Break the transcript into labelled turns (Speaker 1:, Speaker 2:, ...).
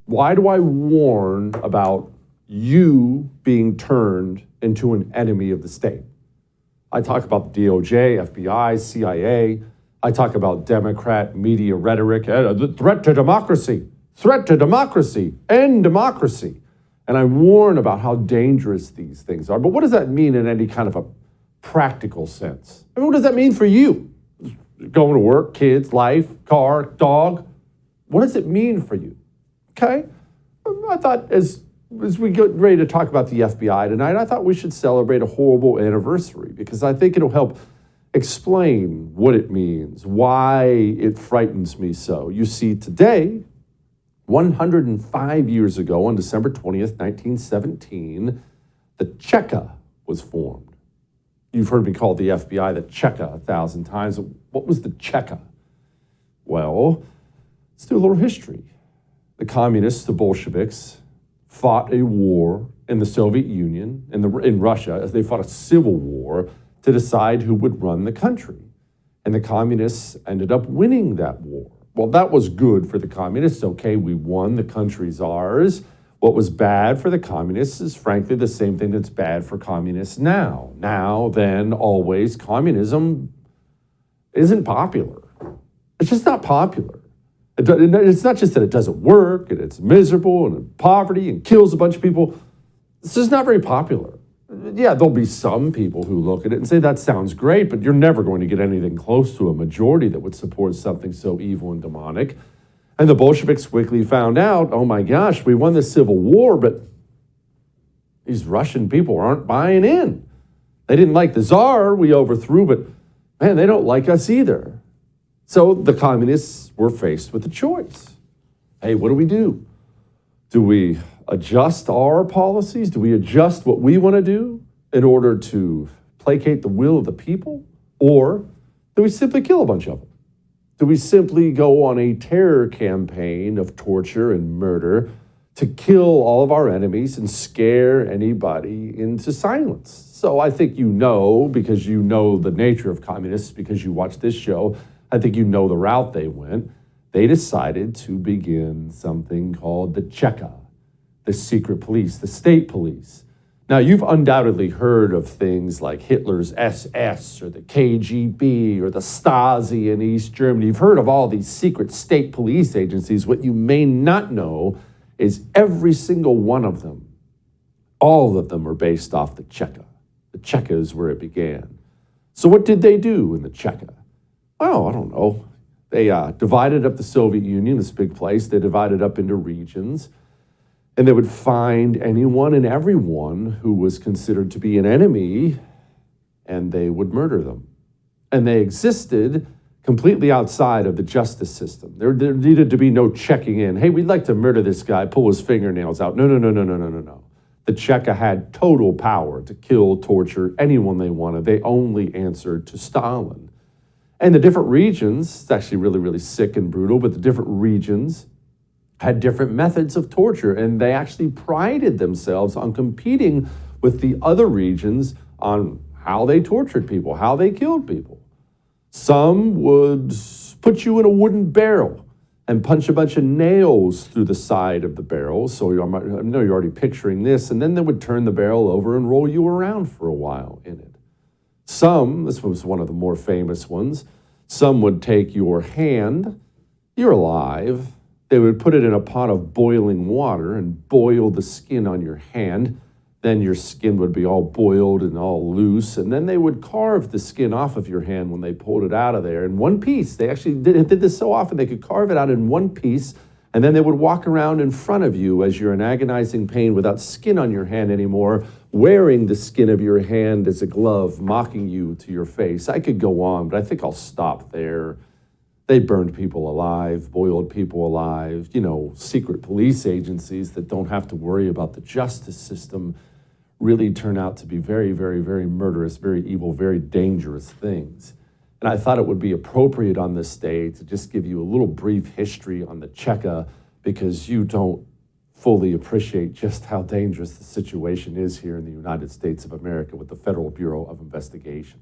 Speaker 1: Why do I warn about you being turned into an enemy of the state? I talk about the DOJ, FBI, CIA. I talk about Democrat media rhetoric, the threat to democracy, end democracy. And I warn about how dangerous these things are. But what does that mean in any kind of a practical sense? I mean, what does that mean for you? Going to work, kids, life, car, dog. What does it mean for you? Okay? I thought as we get ready to talk about the FBI tonight, I thought we should celebrate a horrible anniversary because I think it'll help explain what it means, why it frightens me so. You see, today, 105 years ago, on December 20th, 1917, the Cheka was formed. You've heard me call the FBI the Cheka 1,000 times. What was the Cheka? Well, let's do a little history. The communists, the Bolsheviks, fought a war in the Soviet Union, in Russia, as they fought a civil war to decide who would run the country. And the communists ended up winning that war. Well, that was good for the communists. Okay, we won, the country's ours. What was bad for the communists is frankly the same thing that's bad for communists now. Now, then, always, communism isn't popular. It's just not popular. It's not just that it doesn't work, and it's miserable, and in poverty, and kills a bunch of people. It's just not very popular. Yeah, there'll be some people who look at it and say, that sounds great, but you're never going to get anything close to a majority that would support something so evil and demonic. And the Bolsheviks quickly found out, oh my gosh, we won this civil war, but these Russian people aren't buying in. They didn't like the Tsar we overthrew, but man, they don't like us either. So the communists were faced with a choice. Hey, what do? Do we adjust our policies? Do we adjust what we want to do in order to placate the will of the people? Or do we simply kill a bunch of them? Do we simply go on a terror campaign of torture and murder to kill all of our enemies and scare anybody into silence? So I think you know, because you know the nature of communists, because you watch this show, I think you know the route they went. They decided to begin something called the Cheka, the secret police, the state police. Now, you've undoubtedly heard of things like Hitler's SS or the KGB or the Stasi in East Germany. You've heard of all these secret state police agencies. What you may not know is every single one of them, all of them are based off the Cheka. The Cheka is where it began. So what did they do in the Cheka? Oh, I don't know. They divided up the Soviet Union, this big place. They divided up into regions. And they would find anyone and everyone who was considered to be an enemy, and they would murder them. And they existed completely outside of the justice system. There needed to be no checking in. Hey, we'd like to murder this guy, pull his fingernails out. No. The Cheka had total power to kill, torture anyone they wanted. They only answered to Stalin. And the different regions, it's actually really, really sick and brutal, but the different regions had different methods of torture, and they actually prided themselves on competing with the other regions on how they tortured people, how they killed people. Some would put you in a wooden barrel and punch a bunch of nails through the side of the barrel. So I know you're already picturing this, and then they would turn the barrel over and roll you around for a while in it. Some, this was one of the more famous ones, some would take your hand, you're alive, they would put it in a pot of boiling water and boil the skin on your hand. Then your skin would be all boiled and all loose. And then they would carve the skin off of your hand when they pulled it out of there in one piece. They actually did this so often they could carve it out in one piece. And then they would walk around in front of you as you're in agonizing pain without skin on your hand anymore, wearing the skin of your hand as a glove, mocking you to your face. I could go on, but I think I'll stop there. They burned people alive, boiled people alive, secret police agencies that don't have to worry about the justice system really turn out to be very, very, very murderous, very evil, very dangerous things. And I thought it would be appropriate on this day to just give you a little brief history on the Cheka because you don't fully appreciate just how dangerous the situation is here in the United States of America with the Federal Bureau of Investigation.